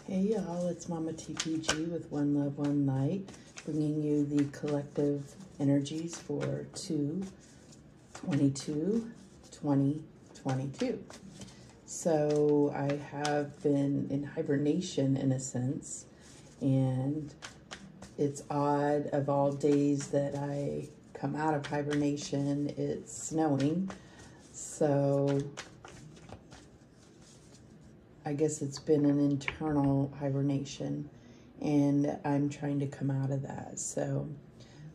Hey y'all, it's Mama TPG with One Love, One Light, bringing you the collective energies for 2/22/2022. So I have been in hibernation in a sense, and it's odd, of all days that I come out of hibernation, it's snowing. So I guess it's been an internal hibernation, and I'm trying to come out of that. So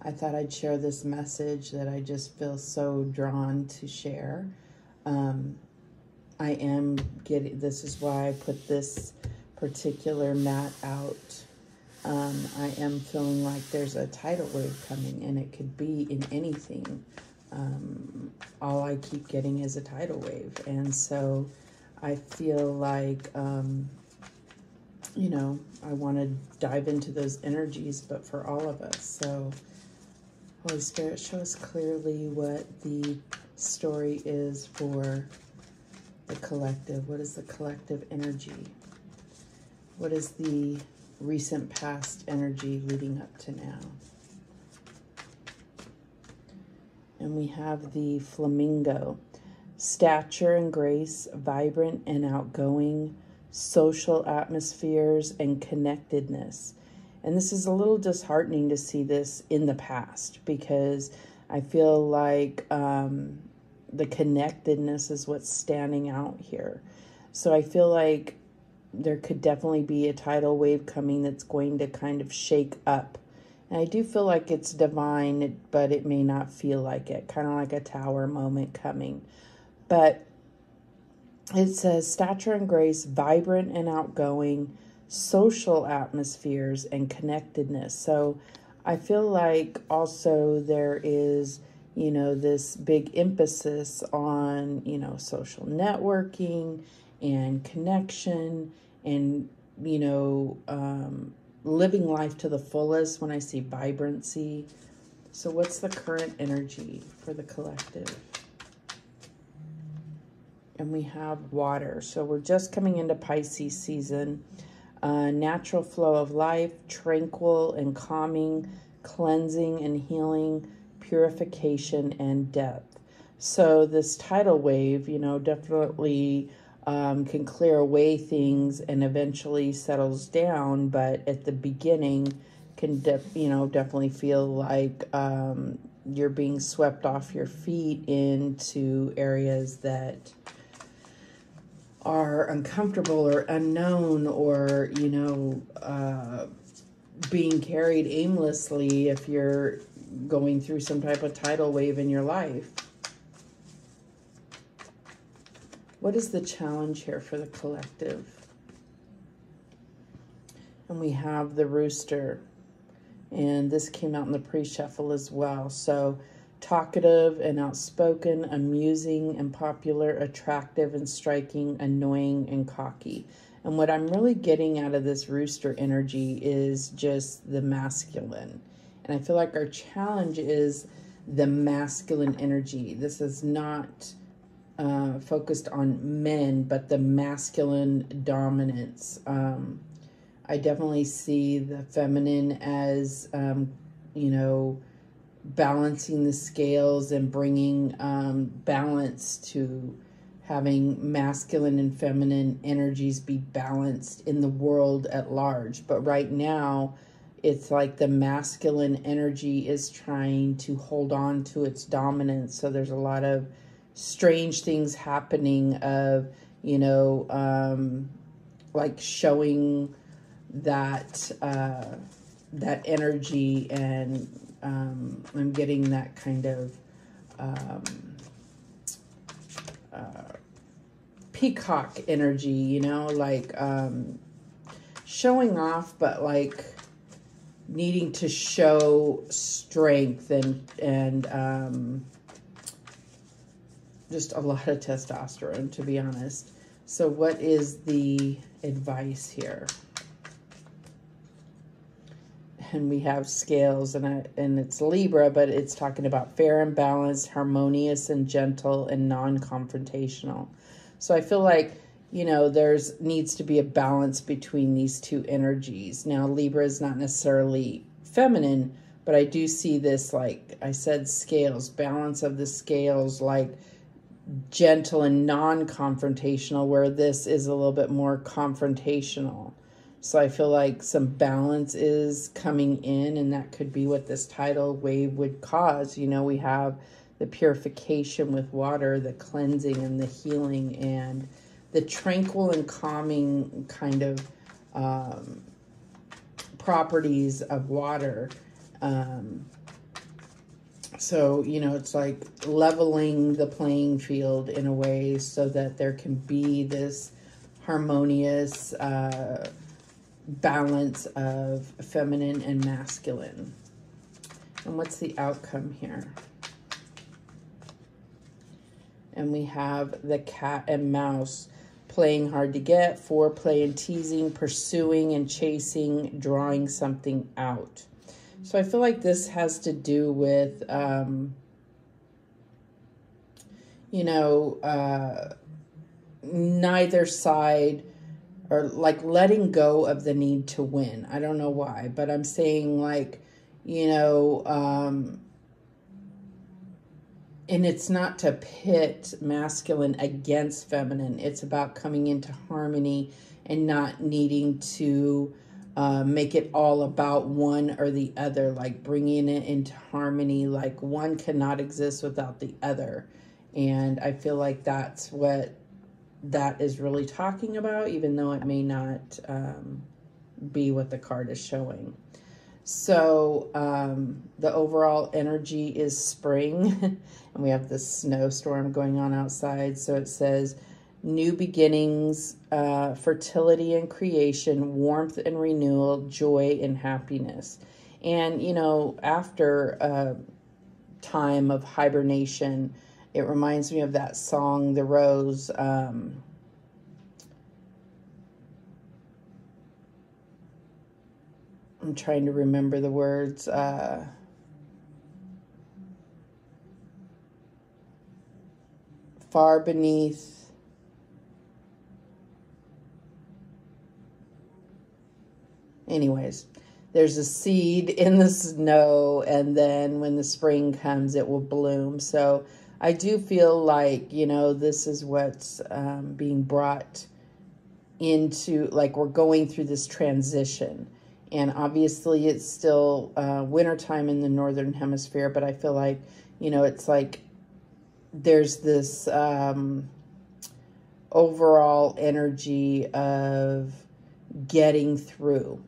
I thought I'd share this message that I just feel so drawn to share. This is why I put this particular mat out. I am feeling like there's a tidal wave coming, and it could be in anything. All I keep getting is a tidal wave. And so I feel like, I want to dive into those energies, but for all of us. So, Holy Spirit, show us clearly what the story is for the collective. What is the collective energy? What is the recent past energy leading up to now? And we have the flamingo. Stature and grace, vibrant and outgoing, social atmospheres, and connectedness. And this is a little disheartening to see this in the past, because I feel like the connectedness is what's standing out here. So I feel like there could definitely be a tidal wave coming that's going to kind of shake up. And I do feel like it's divine, but it may not feel like it, kind of like a tower moment coming. But it says stature and grace, vibrant and outgoing, social atmospheres, and connectedness. So I feel like also there is, this big emphasis on, social networking and connection and, living life to the fullest when I see vibrancy. So what's the current energy for the collective? And we have water. So we're just coming into Pisces season. Natural flow of life, tranquil and calming, cleansing and healing, purification and depth. So this tidal wave, definitely can clear away things and eventually settles down. But at the beginning can, definitely feel like you're being swept off your feet into areas that are uncomfortable or unknown, or, being carried aimlessly if you're going through some type of tidal wave in your life. What is the challenge here for the collective? And we have the rooster, and this came out in the pre-shuffle as well. So talkative and outspoken, amusing and popular, attractive and striking, annoying and cocky. And what I'm really getting out of this rooster energy is just the masculine. And I feel like our challenge is the masculine energy. This is not focused on men, but the masculine dominance. I definitely see the feminine as, balancing the scales and bringing balance to having masculine and feminine energies be balanced in the world at large. But right now, it's like the masculine energy is trying to hold on to its dominance. So there's a lot of strange things happening of, like showing that, that energy, and I'm getting that kind of peacock energy, like showing off, but like needing to show strength and just a lot of testosterone, to be honest. So what is the advice here? And we have scales, and it's Libra, but it's talking about fair and balanced, harmonious and gentle and non-confrontational. So I feel like you know, needs to be a balance between these two energies. Now, Libra is not necessarily feminine, but I do see this, like I said, scales, balance of the scales, like gentle and non-confrontational, where this is a little bit more confrontational. So I feel like some balance is coming in, and that could be what this tidal wave would cause. You know, we have the purification with water, the cleansing and the healing, and the tranquil and calming kind of properties of water. So, you know, it's like leveling the playing field in a way so that there can be this harmonious balance of feminine and masculine. And what's the outcome here? And we have the cat and mouse, playing hard to get, foreplay and teasing, pursuing and chasing, drawing something out. So I feel like this has to do with, you know, neither side, or like letting go of the need to win. I don't know why, but I'm saying, like, you know, and it's not to pit masculine against feminine. It's about coming into harmony and not needing to make it all about one or the other, like bringing it into harmony. Like one cannot exist without the other. And I feel like that's what that is really talking about, even though it may not be what the card is showing. So the overall energy is spring, and we have this snowstorm going on outside. So it says new beginnings, fertility and creation, warmth and renewal, joy and happiness. And, you know, after a time of hibernation, it reminds me of that song, The Rose. I'm trying to remember the words. Far beneath. Anyways, there's a seed in the snow, and then when the spring comes, it will bloom. So I do feel like, you know, this is what's being brought into, like, we're going through this transition. And obviously it's still wintertime in the Northern Hemisphere, but I feel like, you know, it's like there's this overall energy of getting through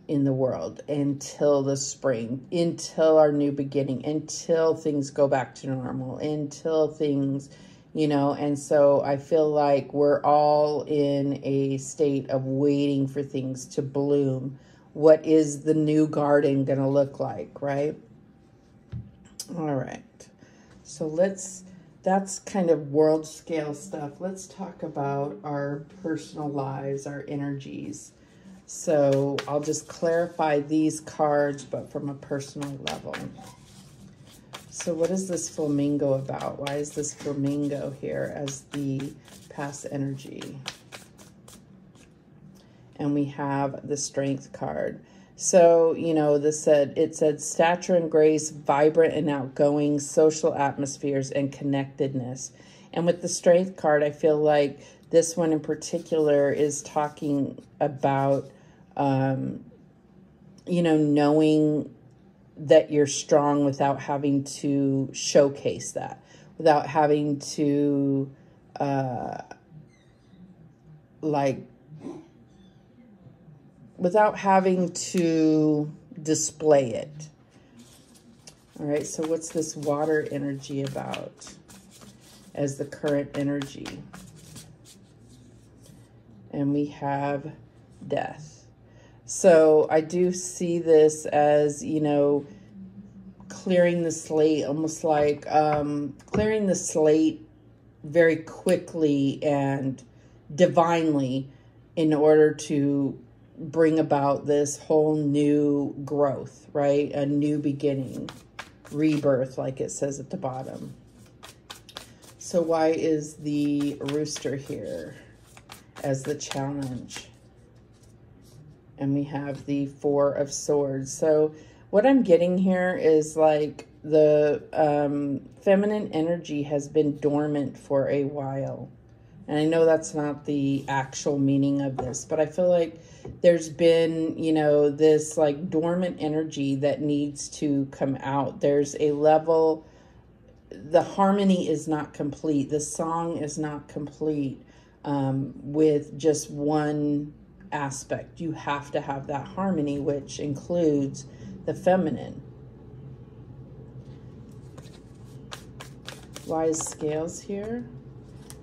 in the world until the spring, until our new beginning, until things go back to normal, until things, you know. And so I feel like we're all in a state of waiting for things to bloom. What is the new garden going to look like, right? All right. So that's kind of world scale stuff. Let's talk about our personal lives, our energies. So I'll just clarify these cards, but from a personal level. So what is this flamingo about? Why is this flamingo here as the past energy? And we have the strength card. So, you know, it said stature and grace, vibrant and outgoing, social atmospheres, and connectedness. And with the strength card, I feel like this one in particular is talking about, you know, knowing that you're strong without having to showcase that, without having to, without having to display it. All right, so what's this water energy about as the current energy? And we have death. So I do see this as, you know, clearing the slate, almost like clearing the slate very quickly and divinely in order to bring about this whole new growth, right? A new beginning, rebirth, like it says at the bottom. So why is the rooster here as the challenge? And we have the Four of Swords. So what I'm getting here is like the feminine energy has been dormant for a while. And I know that's not the actual meaning of this, but I feel like there's been, you know, this like dormant energy that needs to come out. There's a level, the harmony is not complete. The song is not complete with just one aspect. You have to have that harmony, which includes the feminine. Wise scales here.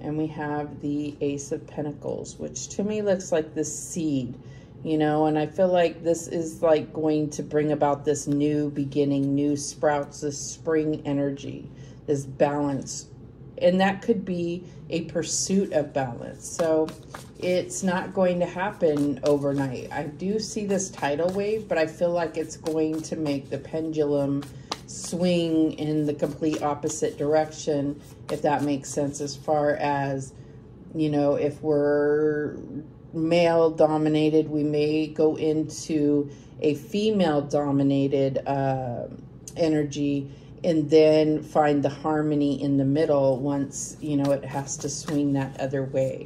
And we have the Ace of Pentacles, which to me looks like this seed, you know, and I feel like this is like going to bring about this new beginning, new sprouts, this spring energy, this balance. And that could be a pursuit of balance. So it's not going to happen overnight. I do see this tidal wave, but I feel like it's going to make the pendulum swing in the complete opposite direction, if that makes sense, as far as, you know, if we're male dominated, we may go into a female dominated energy and then find the harmony in the middle once, you know, it has to swing that other way.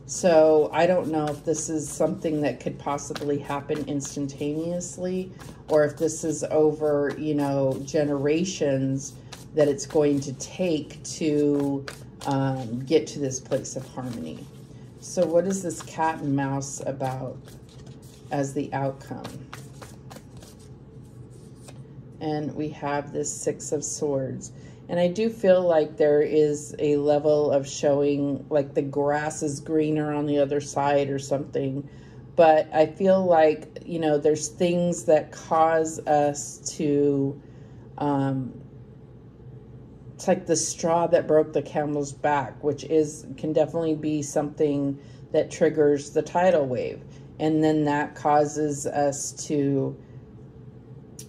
So I don't know if this is something that could possibly happen instantaneously, or if this is over, you know, generations that it's going to take to get to this place of harmony. So what is this cat and mouse about as the outcome? And we have this Six of Swords. And I do feel like there is a level of showing like the grass is greener on the other side or something. But I feel like, you know, there's things that cause us to, it's like the straw that broke the camel's back, which can definitely be something that triggers the tidal wave. And then that causes us to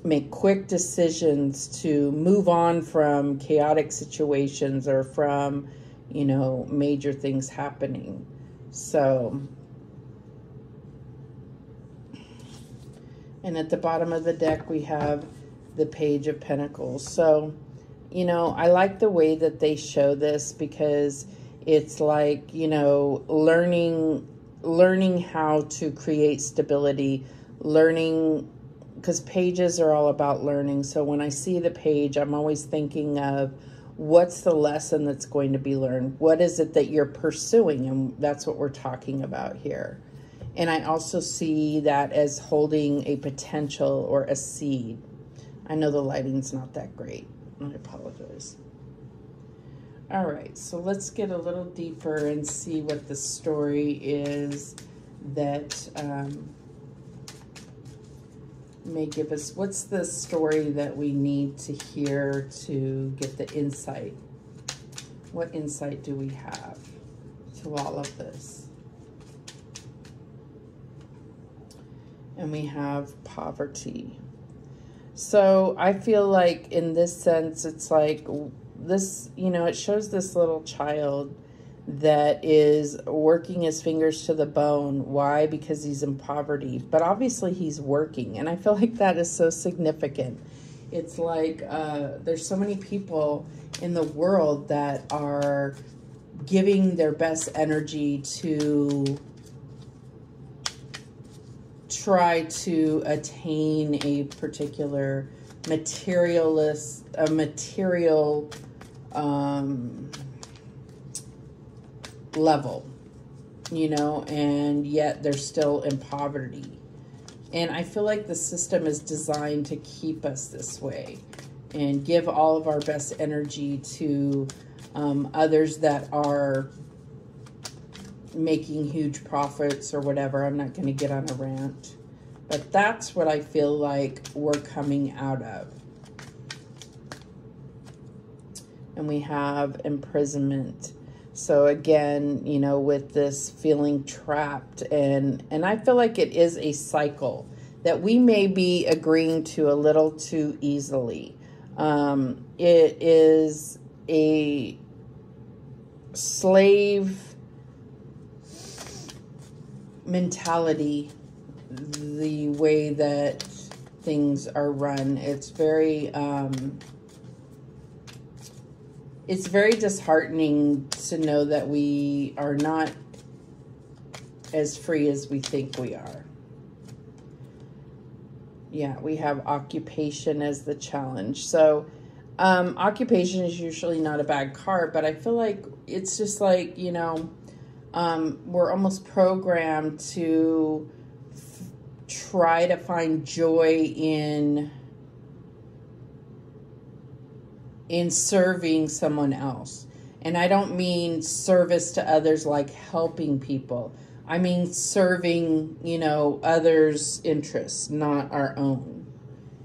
make quick decisions to move on from chaotic situations or from, you know, major things happening. So, and at the bottom of the deck, we have the Page of Pentacles. So, you know, I like the way that they show this because it's like, you know, learning how to create stability, learning, because pages are all about learning. So when I see the page, I'm always thinking of what's the lesson that's going to be learned? What is it that you're pursuing? And that's what we're talking about here. And I also see that as holding a potential or a seed. I know the lighting's not that great. I apologize. All right, so let's get a little deeper and see what the story is that may give us, what's the story that we need to hear to get the insight? What insight do we have to all of this? And we have poverty. So I feel like in this sense, it's like this, you know, it shows this little child that is working his fingers to the bone. Why? Because he's in poverty. But obviously he's working. And I feel like that is so significant. It's like there's so many people in the world that are giving their best energy to try to attain a particular material level, you know, and yet they're still in poverty. And I feel like the system is designed to keep us this way and give all of our best energy to others that are making huge profits or whatever. I'm not going to get on a rant, but that's what I feel like we're coming out of. And we have imprisonment. So again, you know, with this feeling trapped, and I feel like it is a cycle that we may be agreeing to a little too easily. It is slave mentality, the way that things are run. It's very disheartening to know that we are not as free as we think we are. Yeah, we have occupation as the challenge. So occupation is usually not a bad card, but I feel like it's just like, you know, we're almost programmed to try to find joy in serving someone else. And I don't mean service to others like helping people. I mean serving, you know, others' interests, not our own.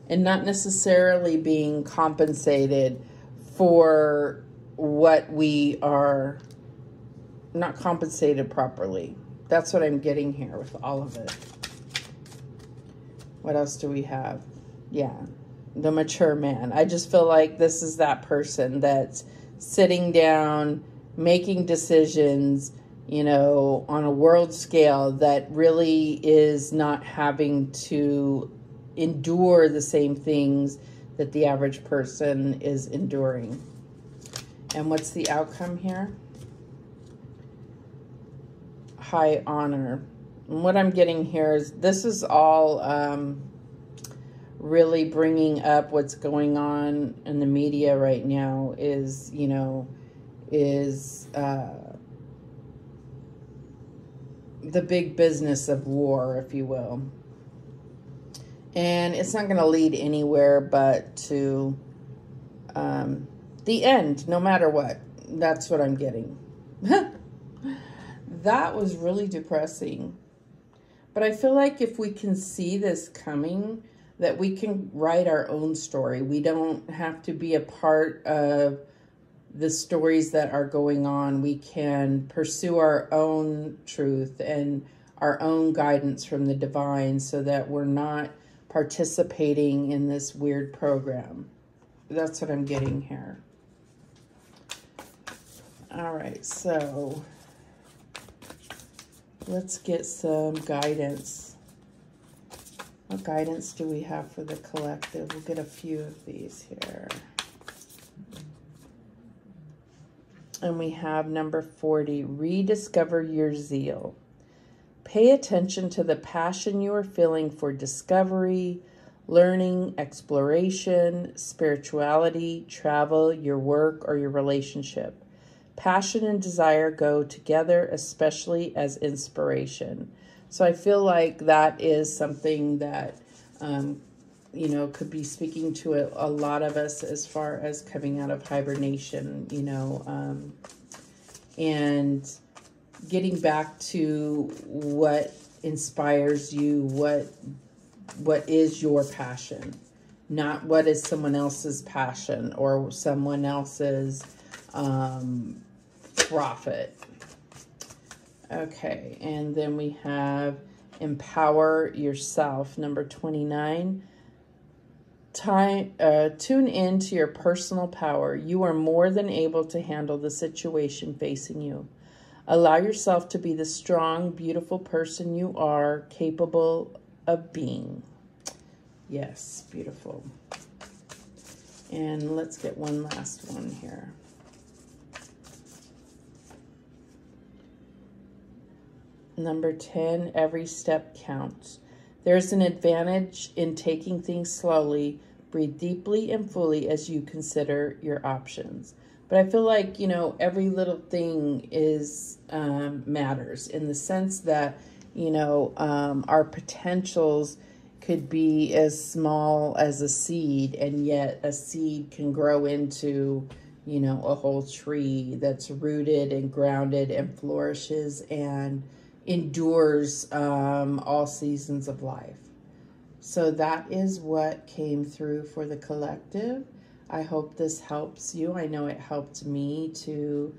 And not necessarily being compensated for what we are not compensated properly. That's what I'm getting here with all of it. What else do we have? Yeah, the mature man. I just feel like this is that person that's sitting down, making decisions, you know, on a world scale, that really is not having to endure the same things that the average person is enduring. And what's the outcome here? High honor. And what I'm getting here is this is all really bringing up what's going on in the media right now is, you know, the big business of war, if you will. And it's not going to lead anywhere but to the end, no matter what. That's what I'm getting. That was really depressing. But I feel like if we can see this coming, that we can write our own story. We don't have to be a part of the stories that are going on. We can pursue our own truth and our own guidance from the divine so that we're not participating in this weird program. That's what I'm getting here. All right, so let's get some guidance. What guidance do we have for the collective? We'll get a few of these here. And we have number 40, rediscover your zeal. Pay attention to the passion you are feeling for discovery, learning, exploration, spirituality, travel, your work, or your relationship. Passion and desire go together, especially as inspiration. So I feel like that is something that, you know, could be speaking to a lot of us as far as coming out of hibernation, you know, and getting back to what inspires you, what is your passion, not what is someone else's passion or someone else's profit. Okay, and then we have empower yourself, number 29. Tune in to your personal power. You are more than able to handle the situation facing you. Allow yourself to be the strong, beautiful person you are capable of being. Yes, beautiful. And let's get one last one here. Number 10, every step counts. There's an advantage in taking things slowly. Breathe deeply and fully as you consider your options. But I feel like, you know, every little thing is matters in the sense that, you know, our potentials could be as small as a seed, and yet a seed can grow into, you know, a whole tree that's rooted and grounded and flourishes and endures all seasons of life. So that is what came through for the collective. I hope this helps you. I know it helped me to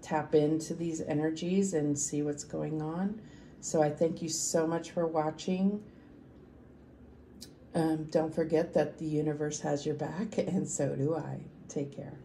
tap into these energies and see what's going on. So I thank you so much for watching. Don't forget that the universe has your back, and so do I. Take care.